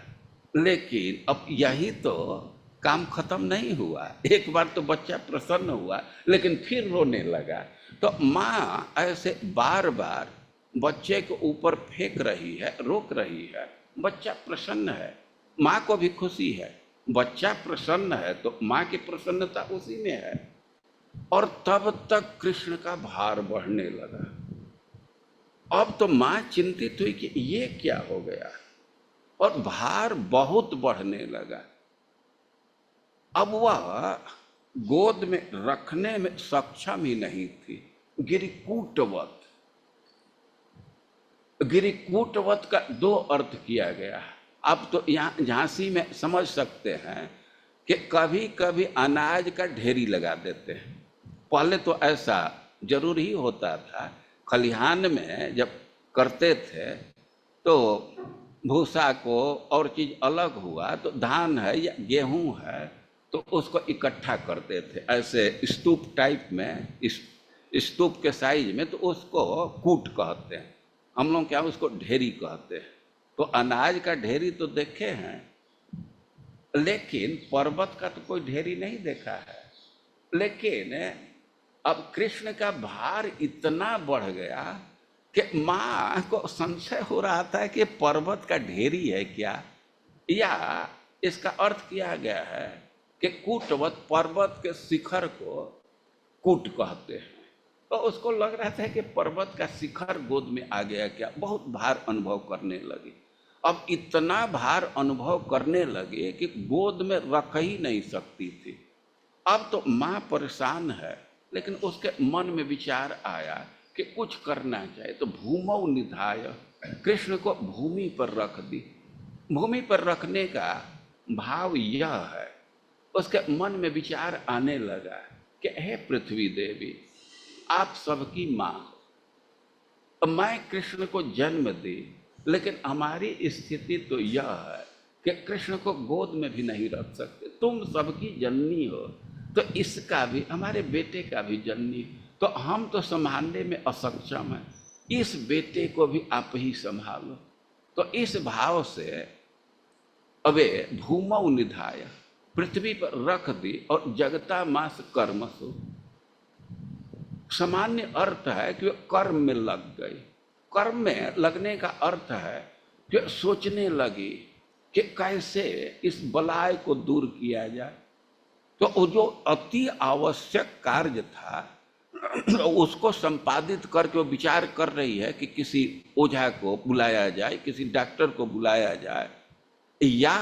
लेकिन अब यही तो काम खत्म नहीं हुआ। एक बार तो बच्चा प्रसन्न हुआ, लेकिन फिर रोने लगा। तो माँ ऐसे बार बार बच्चे को ऊपर फेंक रही है, रोक रही है। बच्चा प्रसन्न है, माँ को भी खुशी है। बच्चा प्रसन्न है तो माँ की प्रसन्नता उसी में है। और तब तक कृष्ण का भार बढ़ने लगा। अब तो माँ चिंतित हुई कि ये क्या हो गया, और भार बहुत बढ़ने लगा। अब वह गोद में रखने में सक्षम ही नहीं थी। गिरिकूटवत, गिरिकूटवत का दो अर्थ किया गया। अब तो यहाँ झांसी में समझ सकते हैं कि कभी कभी अनाज का ढेरी लगा देते हैं। पहले तो ऐसा जरूर ही होता था, खलिहान में जब करते थे तो भूसा को और चीज अलग हुआ तो धान है या गेहूं है तो उसको इकट्ठा करते थे ऐसे स्तूप टाइप में, स्तूप के साइज में, तो उसको कूट कहते हैं। हम लोग क्या उसको ढेरी कहते हैं। तो अनाज का ढेरी तो देखे हैं, लेकिन पर्वत का तो कोई ढेरी नहीं देखा है। लेकिन अब कृष्ण का भार इतना बढ़ गया कि माँ को संशय हो रहा था कि पर्वत का ढेरी है क्या, या इसका अर्थ किया गया है कि कूटवत, पर्वत के शिखर को कूट कहते हैं। तो उसको लग रहा था कि पर्वत का शिखर गोद में आ गया क्या, बहुत भार अनुभव करने लगी। अब इतना भार अनुभव करने लगे कि गोद में रख ही नहीं सकती थी। अब तो माँ परेशान है, लेकिन उसके मन में विचार आया कि कुछ करना चाहिए। तो भूमौ निधाय, कृष्ण को भूमि पर रख दी। भूमि पर रखने का भाव यह है, उसके मन में विचार आने लगा कि हे पृथ्वी देवी, आप सबकी माँ हो। मैं कृष्ण को जन्म दी, लेकिन हमारी स्थिति तो यह है कि कृष्ण को गोद में भी नहीं रख सकते। तुम सबकी जननी हो, तो इसका भी, हमारे बेटे का भी जननी, तो हम तो संभालने में असक्षम हैं, इस बेटे को भी आप ही संभालो। तो इस भाव से अबे भूमौ निधाय, पृथ्वी पर रख दी। और जगता मास कर्मसु, सामान्य अर्थ है कि कर्म में लग गई। कर्म में लगने का अर्थ है कि सोचने लगी कि कैसे इस बलाय को दूर किया जाए। तो जो अति आवश्यक कार्य था उसको संपादित करके वो विचार कर रही है कि किसी ओझा को बुलाया जाए, किसी डॉक्टर को बुलाया जाए, या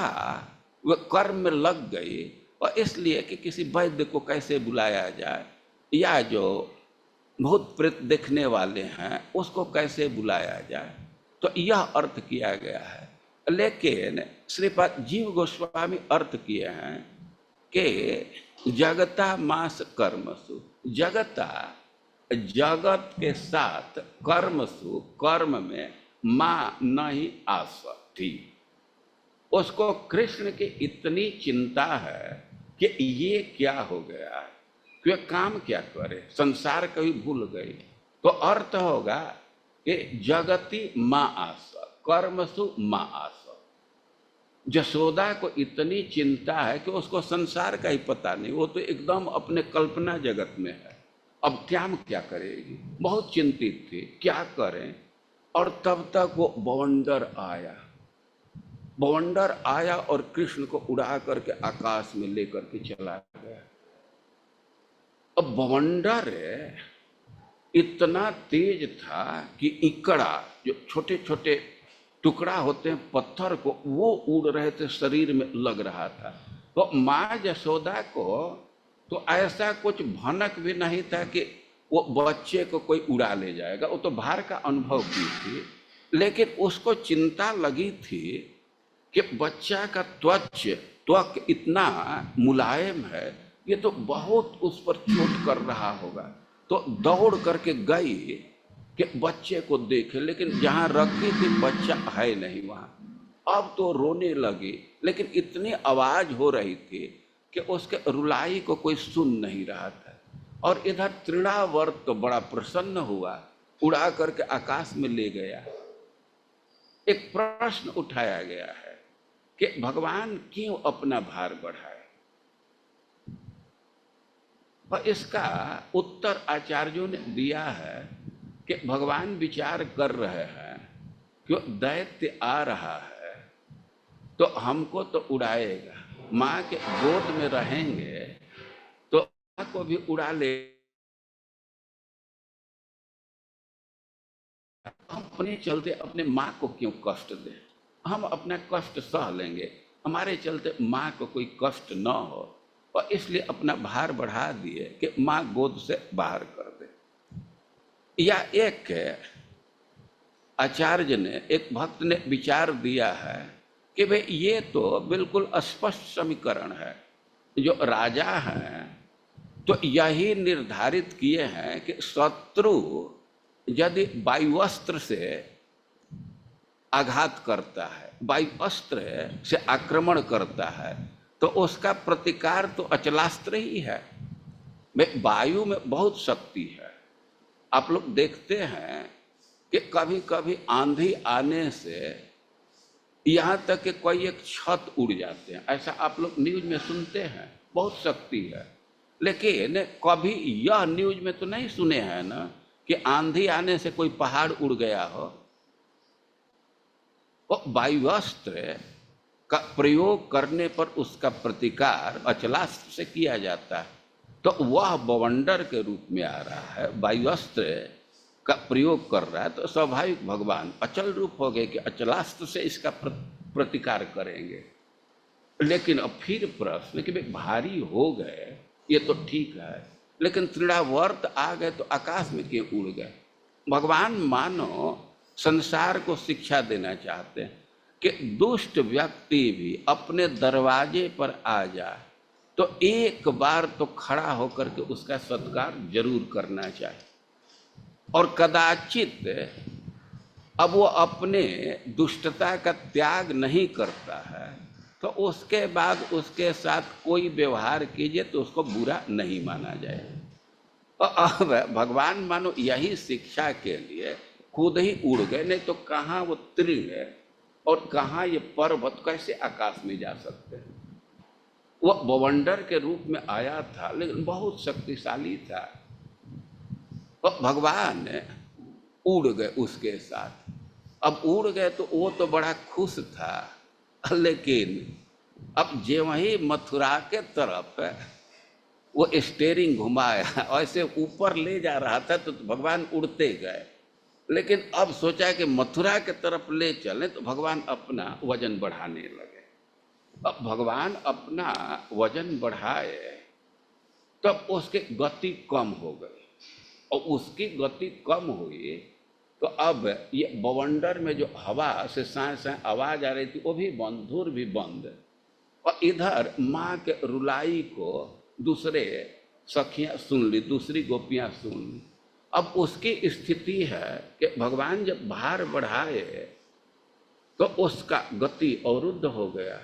वह कर्म में लग गई और इसलिए कि किसी वैद्य को कैसे बुलाया जाए, या जो भूत प्रेत देखने वाले हैं उसको कैसे बुलाया जाए। तो यह अर्थ किया गया है। लेकिन श्रीपाद जीव गोस्वामी अर्थ किए हैं कि जगता मास कर्मसु, जगता जगत के साथ, कर्मसु कर्म में माँ नहीं आ सकती। उसको कृष्ण की इतनी चिंता है कि ये क्या हो गया है, कि काम क्या करे, संसार कभी भूल गई। तो अर्थ होगा कि जगती माँ आस, कर्मसु माँ आस। जसोदा को इतनी चिंता है कि उसको संसार का ही पता नहीं, वो तो एकदम अपने कल्पना जगत में है। अब क्या करेगी, बहुत चिंतित थी क्या करें। और तब तक वो बवंडर आया, बवंडर आया और कृष्ण को उड़ा करके आकाश में लेकर के चला गया। अब बवंडर इतना तेज था कि इकड़ा, जो छोटे छोटे टुकड़ा होते हैं पत्थर को, वो उड़ रहे थे, शरीर में लग रहा था। तो माँ यशोदा को तो ऐसा कुछ भनक भी नहीं था कि वो बच्चे को कोई उड़ा ले जाएगा, वो तो भार का अनुभव की थी। लेकिन उसको चिंता लगी थी कि बच्चा का त्वक इतना मुलायम है, ये तो बहुत उस पर चोट कर रहा होगा। तो दौड़ करके गई कि बच्चे को देखे, लेकिन जहाँ रखी थी बच्चा है नहीं वहाँ। अब तो रोने लगी, लेकिन इतनी आवाज हो रही थी कि उसके रुलाई को कोई सुन नहीं रहा था। और इधर तृणावर्त तो बड़ा प्रसन्न हुआ, उड़ा करके आकाश में ले गया। एक प्रश्न उठाया गया है कि भगवान क्यों अपना भार बढ़ाए, और इसका उत्तर आचार्यों ने दिया है कि भगवान विचार कर रहे हैं कि दैत्य आ रहा है तो हमको तो उड़ाएगा, माँ के गोद में रहेंगे तो माँ को भी उड़ा ले, हम अपने चलते अपने माँ को क्यों कष्ट दें, हम अपना कष्ट सह लेंगे, हमारे चलते माँ को कोई कष्ट न हो, और इसलिए अपना भार बढ़ा दिए कि माँ गोद से बाहर कर दे। या एक आचार्य ने, एक भक्त ने विचार दिया है कि भाई ये तो बिल्कुल स्पष्ट समीकरण है, जो राजा हैं तो यही निर्धारित किए हैं कि शत्रु यदि वायुअस्त्र से आघात करता है, वायुअस्त्र से आक्रमण करता है, तो उसका प्रतिकार तो अचलास्त्र ही है। वायु में बहुत शक्ति है। आप लोग देखते हैं कि कभी कभी आंधी आने से यहाँ तक कि कोई एक छत उड़ जाते हैं, ऐसा आप लोग न्यूज में सुनते हैं, बहुत शक्ति है। लेकिन कभी यह न्यूज में तो नहीं सुने हैं ना कि आंधी आने से कोई पहाड़ उड़ गया हो। और वायुअस्त्र का प्रयोग करने पर उसका प्रतिकार अचलास्त्र से किया जाता है, तो वह बवंडर के रूप में आ रहा है, वायुअस्त्र का प्रयोग कर रहा है, तो स्वाभाविक भगवान अचल रूप हो गए कि अचलास्त्र से इसका प्रतिकार करेंगे। लेकिन अब फिर प्रश्न कि भाई भारी हो गए ये तो ठीक है, लेकिन तृणावर्त आ गए तो आकाश में क्यों उड़ गए? भगवान मानो संसार को शिक्षा देना चाहते हैं कि दुष्ट व्यक्ति भी अपने दरवाजे पर आ जाए तो एक बार तो खड़ा होकर के उसका सत्कार जरूर करना चाहिए। और कदाचित अब वो अपने दुष्टता का त्याग नहीं करता है तो उसके बाद उसके साथ कोई व्यवहार कीजिए तो उसको बुरा नहीं माना जाए। और अब भगवान मानो यही शिक्षा के लिए खुद ही उड़ गए, नहीं तो कहाँ वो तृण है और कहाँ ये पर्वत कैसे आकाश में जा सकते हैं। वो बवंडर के रूप में आया था, लेकिन बहुत शक्तिशाली था, और भगवान उड़ गए उसके साथ। अब उड़ गए तो वो तो बड़ा खुश था, लेकिन अब जे वही मथुरा के तरफ वो स्टेयरिंग घुमाया, ऐसे ऊपर ले जा रहा था तो भगवान उड़ते गए। लेकिन अब सोचा कि मथुरा के तरफ ले चलें तो भगवान अपना वजन बढ़ाने लगे। अब भगवान अपना वजन बढ़ाए तब उसकी गति कम हो गई, और उसकी गति कम हुई तो अब ये बवंडर में जो हवा से साए साए आवाज आ रही थी वो भी बंद, धुर भी बंद, और इधर माँ के रुलाई को दूसरे सखियाँ सुन ली, दूसरी गोपियाँ सुन ली। अब उसकी स्थिति है कि भगवान जब भार बढ़ाए तो उसका गति अवरुद्ध हो गया,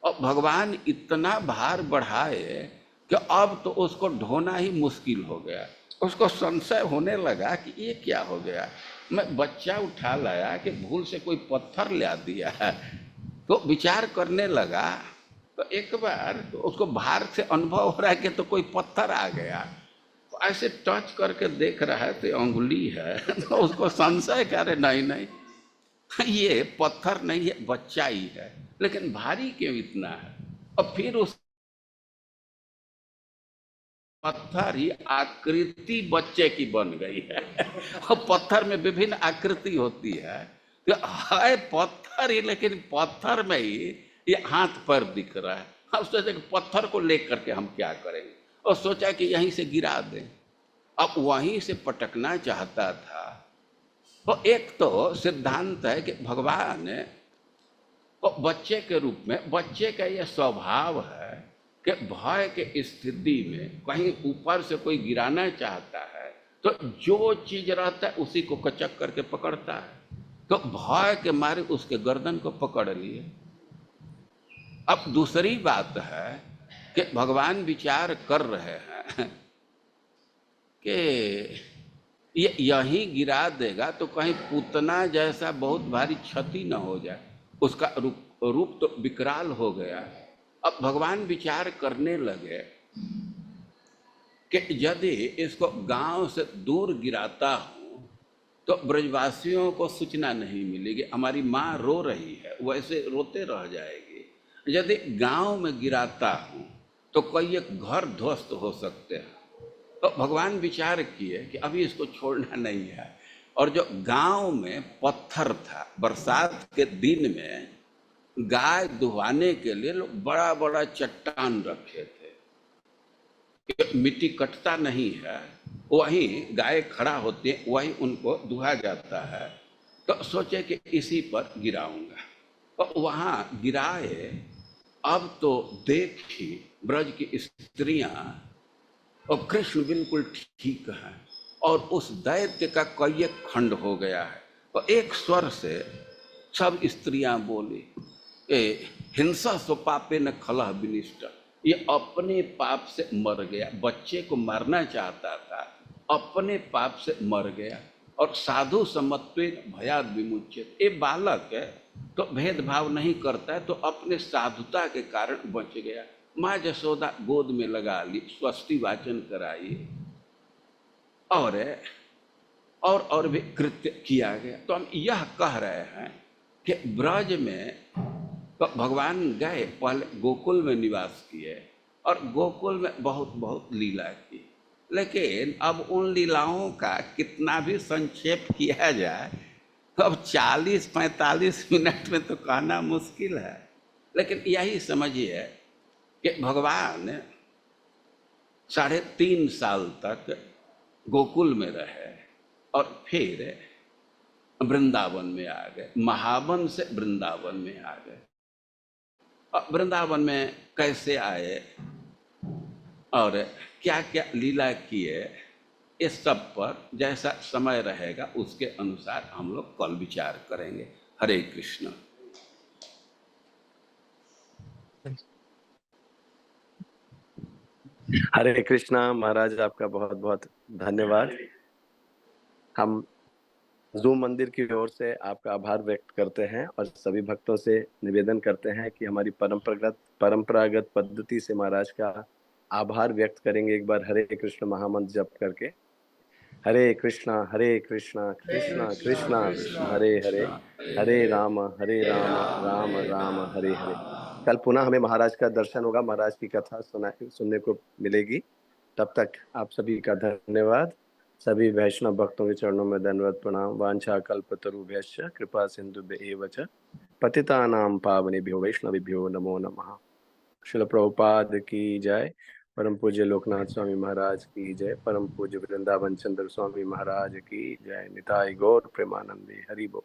और भगवान इतना भार बढ़ाए कि अब तो उसको ढोना ही मुश्किल हो गया। उसको संशय होने लगा कि ये क्या हो गया, मैं बच्चा उठा लाया कि भूल से कोई पत्थर ला दिया है। तो विचार करने लगा तो एक बार तो उसको भार से अनुभव हो रहा है कि तो कोई पत्थर आ गया, तो ऐसे टच करके देख रहा है तो अंगुली है, तो उसको संशय करे नहीं नहीं ये पत्थर नहीं है, बच्चा ही है, लेकिन भारी क्यों इतना है। और फिर उस पत्थर ही आकृति बच्चे की बन गई है, और पत्थर में विभिन्न आकृति होती है, तो है पत्थर ही, लेकिन पत्थर में ही ये हाथ पैर दिख रहा है। अब सोचे कि पत्थर को लेकर के हम क्या करेंगे, और सोचा कि यहीं से गिरा दें। अब वहीं से पटकना चाहता था। तो एक तो सिद्धांत है कि भगवान तो बच्चे के रूप में, बच्चे का यह स्वभाव है कि भय के स्थिति में कहीं ऊपर से कोई गिराना चाहता है तो जो चीज रहता है उसी को कचक करके पकड़ता है। तो भय के मारे उसके गर्दन को पकड़ लिए। अब दूसरी बात है कि भगवान विचार कर रहे हैं कि ये यहीं गिरा देगा तो कहीं पूतना जैसा बहुत भारी क्षति न हो जाए। उसका रूप तो विकराल हो गया। अब भगवान विचार करने लगे कि यदि इसको गांव से दूर गिराता हूं तो ब्रजवासियों को सूचना नहीं मिलेगी, हमारी माँ रो रही है वैसे रोते रह जाएगी। यदि गांव में गिराता हूं तो कई एक घर ध्वस्त हो सकते हैं। तो भगवान विचार किए कि अभी इसको छोड़ना नहीं है। और जो गांव में पत्थर था, बरसात के दिन में गाय दुहाने के लिए लोग बड़ा बड़ा चट्टान रखे थे कि मिट्टी कटता नहीं है, वहीं गाय खड़ा होती है, वहीं उनको दुहा जाता है। तो सोचे कि इसी पर गिराऊंगा। तो वहां गिराए। अब तो देखी ब्रज की स्त्रियां और कृष्ण बिल्कुल ठीक है और उस दैत्य का कई एक खंड हो गया है। तो एक स्वर से सब स्त्रियां बोली, हिंसा सो पापे न खलह विनिष्ट, ये अपने पाप से मर गया। बच्चे को मारना चाहता था, अपने पाप से मर गया। और साधु समत्वेन भयाद विमुच्यते, ये बालक है तो भेदभाव नहीं करता है, तो अपने साधुता के कारण बच गया। माँ जसोदा गोद में लगा ली, स्वस्ति वाचन कराई और भी कृत्य किया गया। तो हम यह कह रहे हैं कि ब्रज में तो भगवान गए, पहले गोकुल में निवास किए और गोकुल में बहुत बहुत लीला की। लेकिन अब उन लीलाओं का कितना भी संक्षेप किया जाए तो अब 40-45 मिनट में तो कहना मुश्किल है। लेकिन यही समझिए कि भगवान 3.5 साल तक गोकुल में रहे और फिर वृंदावन में आ गए। महावन से वृंदावन में आ गए। वृंदावन में कैसे आए और क्या क्या लीला किए, इस सब पर जैसा समय रहेगा उसके अनुसार हम लोग कल विचार करेंगे। हरे कृष्ण। हरे कृष्णा। महाराज आपका बहुत बहुत धन्यवाद। हम जूम मंदिर की ओर से आपका आभार व्यक्त करते हैं और सभी भक्तों से निवेदन करते हैं कि हमारी परंपरागत पद्धति से महाराज का आभार व्यक्त करेंगे। एक बार हरे कृष्ण महामंत्र जप करके। हरे कृष्णा कृष्णा कृष्णा हरे हरे, हरे राम राम राम हरे हरे। कल पुनः हमें महाराज का दर्शन होगा, महाराज की कथा सुनने को मिलेगी। तब तक आप सभी का धन्यवाद। सभी वैष्णव भक्तों के चरणों में दंडवत प्रणाम। वांछा कल्पतरुभ्यश्च कृपा सिंधुभ्येव च पतितानां पावनेभ्यो वैष्णवेभ्यो नमो नमः। श्रील प्रभुपाद की जय। परम पूज्य लोकनाथ स्वामी महाराज की जय। परम पूज्य वृंदावन चंद्र स्वामी महाराज की जय। निताई गौर प्रेमानंदे। हरि बोल।